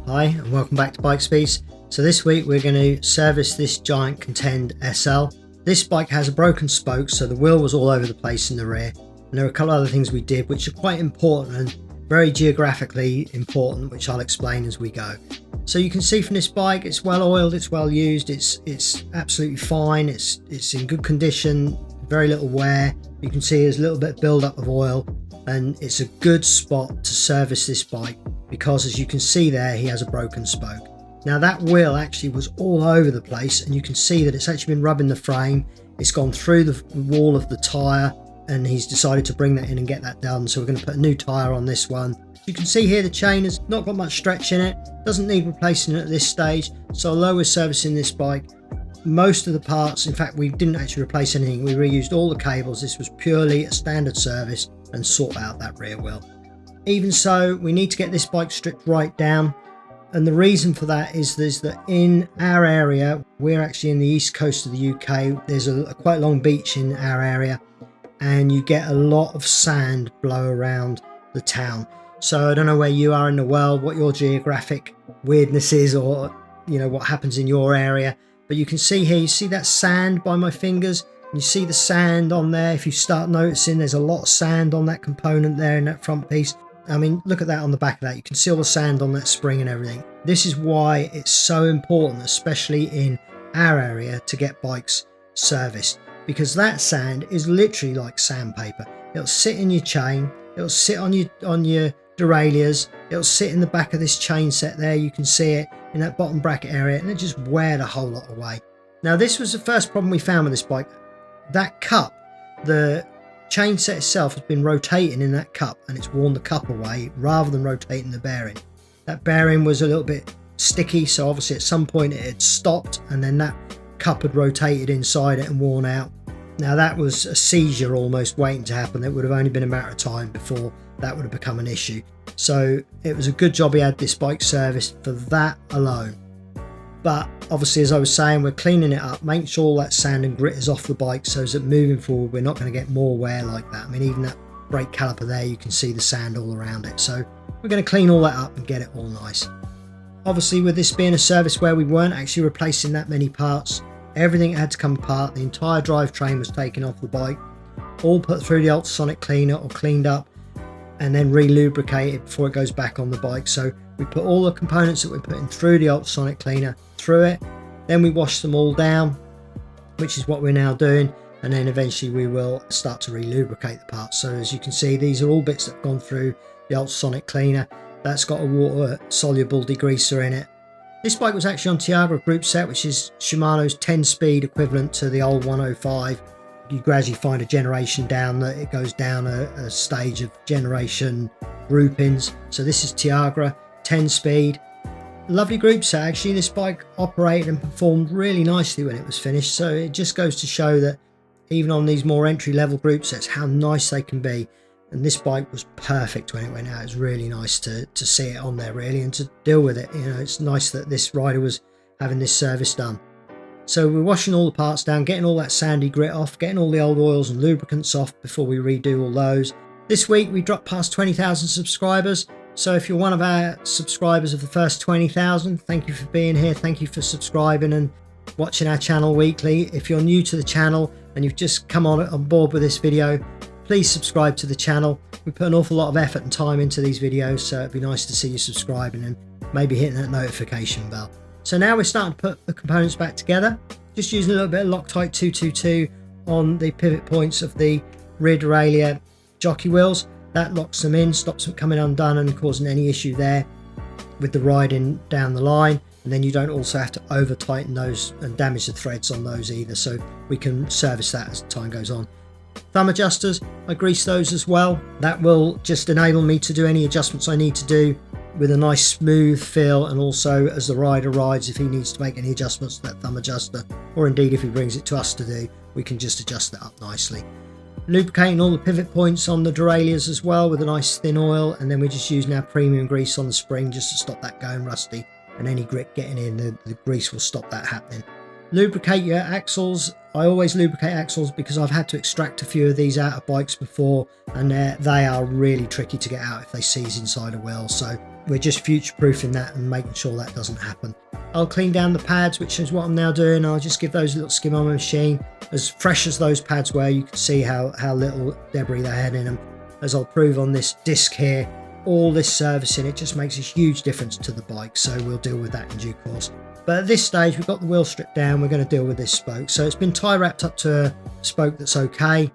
Hi and welcome back to Bike Speeds. So this week we're going to service this Giant Contend SL. This bike has a broken spoke, so the wheel was all over the place in the rear, and there are a couple of other things we did which are quite important and very geographically important, which I'll explain as we go. So you can see from this bike, it's well oiled, it's well used, it's absolutely fine, it's in good condition, very little wear. You can see there's a little bit of build up of oil, and it's a good spot to service this bike because, as you can see there, he has a broken spoke. Now that wheel actually was all over the place, and you can see that it's actually been rubbing the frame. It's gone through the wall of the tyre, and he's decided to bring that in and get that done. So we're going to put a new tyre on this one. You can see here the chain has not got much stretch in it, doesn't need replacing at this stage. So although we're servicing this bike, most of the parts, in fact we didn't actually replace anything, we reused all the cables. This was purely a standard service and sort out that rear wheel. Even so, we need to get this bike stripped right down, and the reason for that is that in our area, we're actually in the east coast of the UK, there's a quite long beach in our area, and you get a lot of sand blow around the town. So I don't know where you are in the world, what your geographic weirdness is, or what happens in your area, but you can see here, you see that sand by my fingers, and you see the sand on there. If you start noticing, there's a lot of sand on that component there in that front piece. I mean, look at that on the back of that. You can see all the sand on that spring and everything. This is why it's so important, especially in our area, to get bikes serviced, because that sand is literally like sandpaper. It'll sit in your chain, it'll sit on your derailleurs, it'll sit in the back of this chain set there. You can see it in that bottom bracket area, and it just wear the whole lot away. Now, this was the first problem we found with this bike. That cup, the chain set itself has been rotating in that cup, and it's worn the cup away rather than rotating the bearing. That bearing was a little bit sticky, so obviously at some point it had stopped, and then that cup had rotated inside it and worn out. Now that was a seizure almost waiting to happen. It would have only been a matter of time before that would have become an issue. So it was a good job he had this bike serviced for that alone. But obviously, as I was saying, we're cleaning it up, making sure all that sand and grit is off the bike so that moving forward we're not going to get more wear like that. I mean, even that brake caliper there, you can see the sand all around it. So we're going to clean all that up and get it all nice. Obviously, with this being a service where we weren't actually replacing that many parts, everything had to come apart. The entire drivetrain was taken off the bike, all put through the ultrasonic cleaner or cleaned up, and then re-lubricated before it goes back on the bike. So we put all the components that we're putting through the ultrasonic cleaner through it, then we wash them all down, which is what we're now doing, and then eventually we will start to re-lubricate the parts. So as you can see, these are all bits that have gone through the ultrasonic cleaner. That's got a water soluble degreaser in it. This bike was actually on Tiagra group set, which is Shimano's 10-speed equivalent to the old 105. You gradually find a generation down that it goes down a stage of generation groupings. So this is Tiagra 10-speed. Lovely group set actually. This bike operated and performed really nicely when it was finished, so it just goes to show that even on these more entry-level group sets, how nice they can be. And this bike was perfect when it went out. It was really nice to see it on there really, and to deal with it. It's nice that this rider was having this service done. So we're washing all the parts down, getting all that sandy grit off, getting all the old oils and lubricants off before we redo all those. This week we dropped past 20,000 subscribers. So if you're one of our subscribers of the first 20,000, thank you for being here. Thank you for subscribing and watching our channel weekly. If you're new to the channel and you've just come on board with this video, please subscribe to the channel. We put an awful lot of effort and time into these videos, so it'd be nice to see you subscribing and maybe hitting that notification bell. So now we're starting to put the components back together, just using a little bit of Loctite 222 on the pivot points of the rear derailleur jockey wheels. That locks them in, stops them coming undone and causing any issue there with the riding down the line. And then you don't also have to over tighten those and damage the threads on those either, so we can service that as time goes on. Thumb adjusters, I grease those as well. That will just enable me to do any adjustments I need to do with a nice smooth feel, and also as the rider rides, if he needs to make any adjustments to that thumb adjuster, or indeed if he brings it to us to do, we can just adjust that up nicely. Lubricating all the pivot points on the derailleurs as well with a nice thin oil, and then we're just using our premium grease on the spring just to stop that going rusty, and any grit getting in, the grease will stop that happening. Lubricate your axles. I always lubricate axles because I've had to extract a few of these out of bikes before, and they are really tricky to get out if they seize inside a wheel. So we're just future-proofing that and making sure that doesn't happen. I'll clean down the pads, which is what I'm now doing. I'll just give those a little skim on my machine. As fresh as those pads were, you can see how little debris they had in them. As I'll prove on this disc here, all this servicing, it just makes a huge difference to the bike, so we'll deal with that in due course. But at this stage, we've got the wheel stripped down, we're going to deal with this spoke. So it's been tie wrapped up to a spoke that's okay,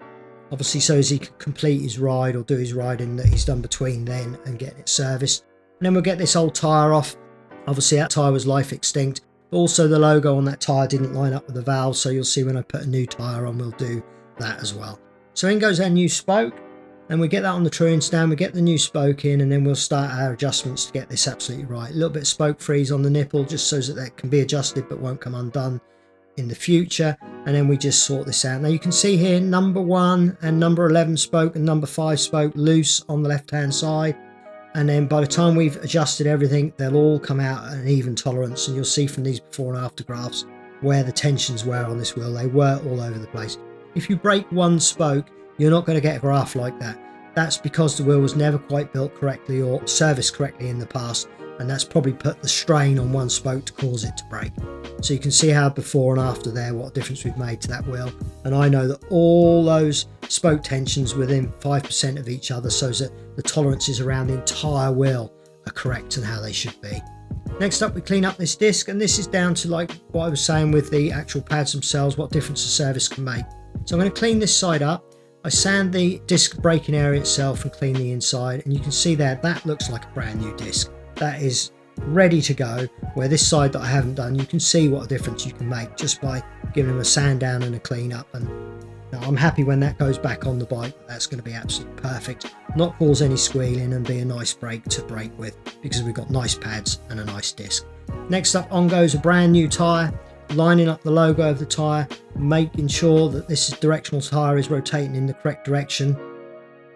obviously, so as he can complete his ride or do his riding that he's done between then and getting it serviced. And then we'll get this old tyre off. Obviously that tyre was life extinct, but also the logo on that tyre didn't line up with the valve, so you'll see when I put a new tyre on, we'll do that as well. So in goes our new spoke, and we get that on the truant stand, we get the new spoke in, and then we'll start our adjustments to get this absolutely right. A little bit of spoke freeze on the nipple, just so that can be adjusted but won't come undone in the future, and then we just sort this out. Now you can see here number 1 and number 11 spoke and number 5 spoke loose on the left hand side, and then by the time we've adjusted everything, they'll all come out at an even tolerance, and you'll see from these before and after graphs where the tensions were on this wheel. They were all over the place. If you break one spoke, you're not going to get a graph like that. That's because the wheel was never quite built correctly or serviced correctly in the past, and that's probably put the strain on one spoke to cause it to break. So you can see how before and after there, what a difference we've made to that wheel. And I know that all those spoke tensions within 5% of each other, so that the tolerances around the entire wheel are correct and how they should be. Next up, we clean up this disc, and this is down to like what I was saying with the actual pads themselves, what difference the service can make. So I'm going to clean this side up. I sand the disc braking area itself and clean the inside, and you can see there that looks like a brand new disc. That is ready to go, where this side that I haven't done, you can see what a difference you can make just by giving them a sand down and a clean up. And now I'm happy when that goes back on the bike, that's going to be absolutely perfect, not cause any squealing, and be a nice brake to brake with, because we've got nice pads and a nice disc. Next up, on goes a brand new tyre, lining up the logo of the tyre, making sure that this directional tyre is rotating in the correct direction.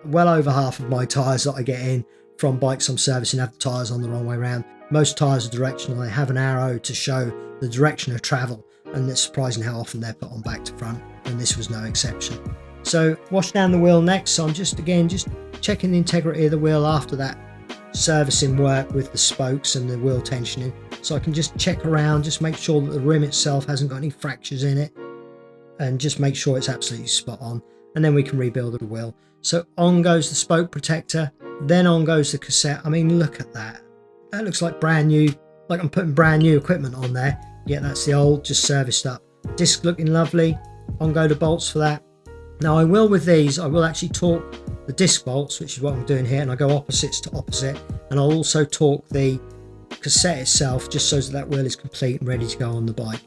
Well over half of my tyres that I get in from bikes I'm servicing have the tyres on the wrong way around. Most tyres are directional, they have an arrow to show the direction of travel, and it's surprising how often they're put on back to front, and this was no exception. So wash down the wheel next, so I'm just checking the integrity of the wheel after that servicing work with the spokes and the wheel tensioning, so I can just check around, just make sure that the rim itself hasn't got any fractures in it, and just make sure it's absolutely spot on, and then we can rebuild the wheel. So on goes the spoke protector, then on goes the cassette. I mean, look at that. That looks like brand new, like I'm putting brand new equipment on there. Yeah, that's the old, just serviced up. Disc looking lovely. On go the bolts for that. Now I will with these, I will actually torque the disc bolts, which is what I'm doing here, and I go opposites to opposite, and I'll also torque the cassette itself just so that wheel is complete and ready to go on the bike.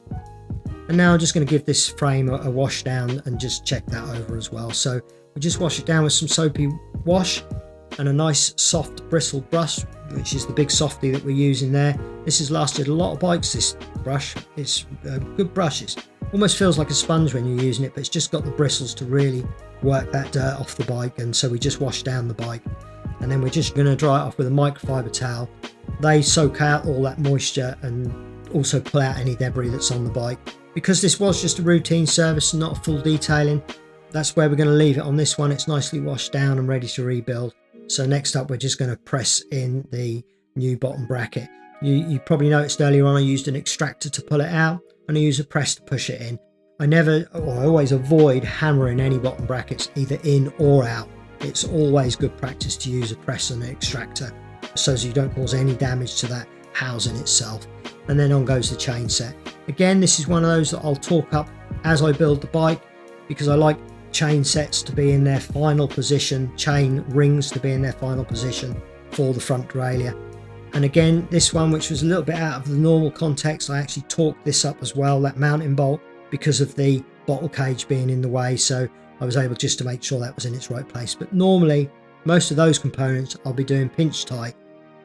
And now I'm just going to give this frame a wash down and just check that over as well. So we just wash it down with some soapy wash and a nice soft bristled brush, which is the big softy that we're using there. This has lasted a lot of bikes, this brush. It's a good brush. It almost feels like a sponge when you're using it, but it's just got the bristles to really work that dirt off the bike. And so we just wash down the bike, and then we're just going to dry it off with a microfiber towel. They soak out all that moisture and also pull out any debris that's on the bike. Because this was just a routine service and not a full detailing, that's where we're going to leave it on this one. It's nicely washed down and ready to rebuild. So next up, we're just going to press in the new bottom bracket. You probably noticed earlier on I used an extractor to pull it out, and I use a press to push it in. I always avoid hammering any bottom brackets either in or out. It's always good practice to use a press and an extractor so as you don't cause any damage to that housing itself. And then on goes the chain set. Again, this is one of those that I'll torque up as I build the bike, because I like chain sets to be in their final position, chain rings to be in their final position for the front derailleur. And again, this one, which was a little bit out of the normal context, I actually torqued this up as well, that mounting bolt, because of the bottle cage being in the way, so I was able just to make sure that was in its right place. But normally, most of those components I'll be doing pinch tight,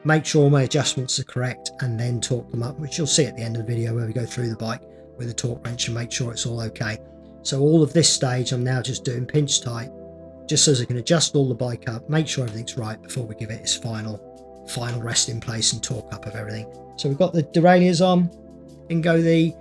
make sure my adjustments are correct, and then torque them up, which you'll see at the end of the video where we go through the bike with a torque wrench and make sure it's all okay. So all of this stage I'm now just doing pinch tight, just so as I can adjust all the bike up, make sure everything's right before we give it its final rest in place and torque up of everything. So we've got the derailleurs on, in go the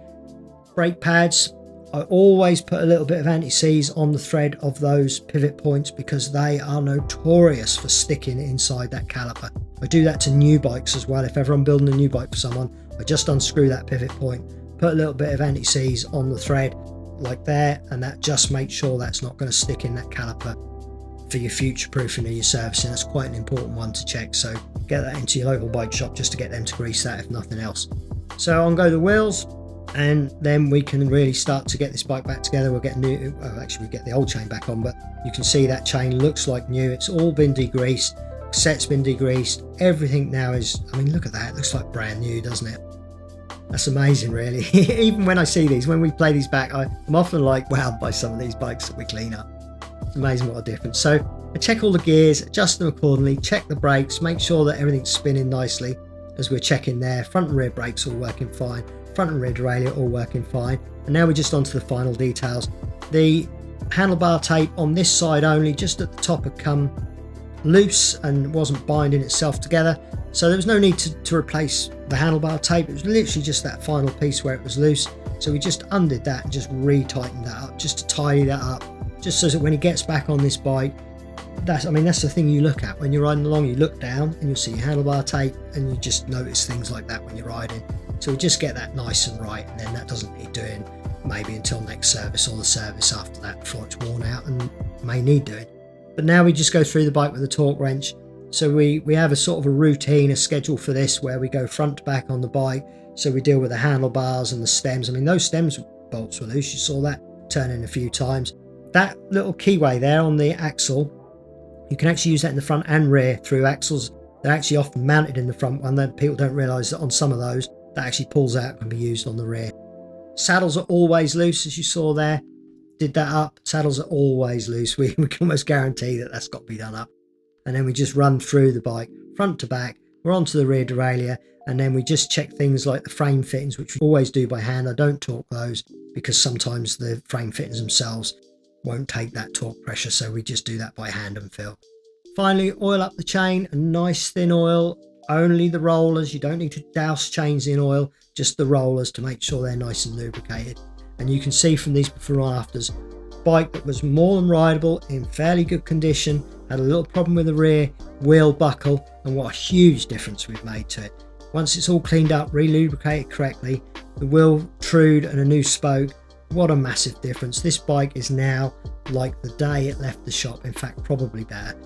brake pads. I always put a little bit of anti-seize on the thread of those pivot points because they are notorious for sticking inside that caliper. I do that to new bikes as well. If ever I'm building a new bike for someone, I just unscrew that pivot point, put a little bit of anti-seize on the thread like there, and that just makes sure that's not going to stick in that caliper for your future proofing or your servicing. That's quite an important one to check, so get that into your local bike shop just to get them to grease that if nothing else. So on go the wheels, and then we can really start to get this bike back together. We'll get new, actually we get the old chain back on, but you can see that chain looks like new. It's all been degreased, set's been degreased, everything now is, I mean look at that, it looks like brand new, doesn't it? That's amazing really. Even when I see these, when we play these back, I'm often like wowed by some of these bikes that we clean up. It's amazing what a difference. So I check all the gears, adjust them accordingly, check the brakes, make sure that everything's spinning nicely as we're checking there. Front and rear brakes all working fine, front and rear derailleur all working fine. And now we're just onto the final details. The handlebar tape on this side only, just at the top, had come loose and wasn't binding itself together, so there was no need to replace the handlebar tape. It was literally just that final piece where it was loose, so we just undid that and just re-tightened that up just to tidy that up, just so that when he gets back on this bike, that's the thing you look at when you're riding along. You look down and you'll see your handlebar tape, and you just notice things like that when you're riding. So we just get that nice and right, and then that doesn't need doing maybe until next service or the service after that before it's worn out and may need doing. But now we just go through the bike with a torque wrench. So we have a sort of a routine, a schedule for this, where we go front to back on the bike. So we deal with the handlebars and the stems. I mean, those stems bolts were loose. You saw that turning a few times. That little keyway there on the axle, you can actually use that in the front and rear through axles. They're actually often mounted in the front one. Then people don't realise that on some of those, that actually pulls out and can be used on the rear. Saddles are always loose, as you saw there. Did that up. Saddles are always loose. We can almost guarantee that that's got to be done up. And then we just run through the bike front to back. We're onto the rear derailleur, and then we just check things like the frame fittings, which we always do by hand. I don't torque those because sometimes the frame fittings themselves won't take that torque pressure, so we just do that by hand and feel. Finally, oil up the chain, a nice thin oil, only the rollers. You don't need to douse chains in oil, just the rollers to make sure they're nice and lubricated. And you can see from these before and afters, bike that was more than rideable, in fairly good condition, had a little problem with the rear wheel buckle, and what a huge difference we've made to it. Once it's all cleaned up, re-lubricated correctly, the wheel trued and a new spoke, what a massive difference. This bike is now like the day it left the shop, in fact probably better.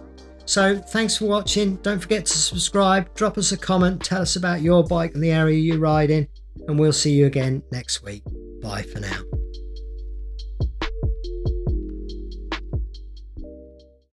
So thanks for watching. Don't forget to subscribe, drop us a comment, tell us about your bike and the area you ride in, and we'll see you again next week. Bye for now.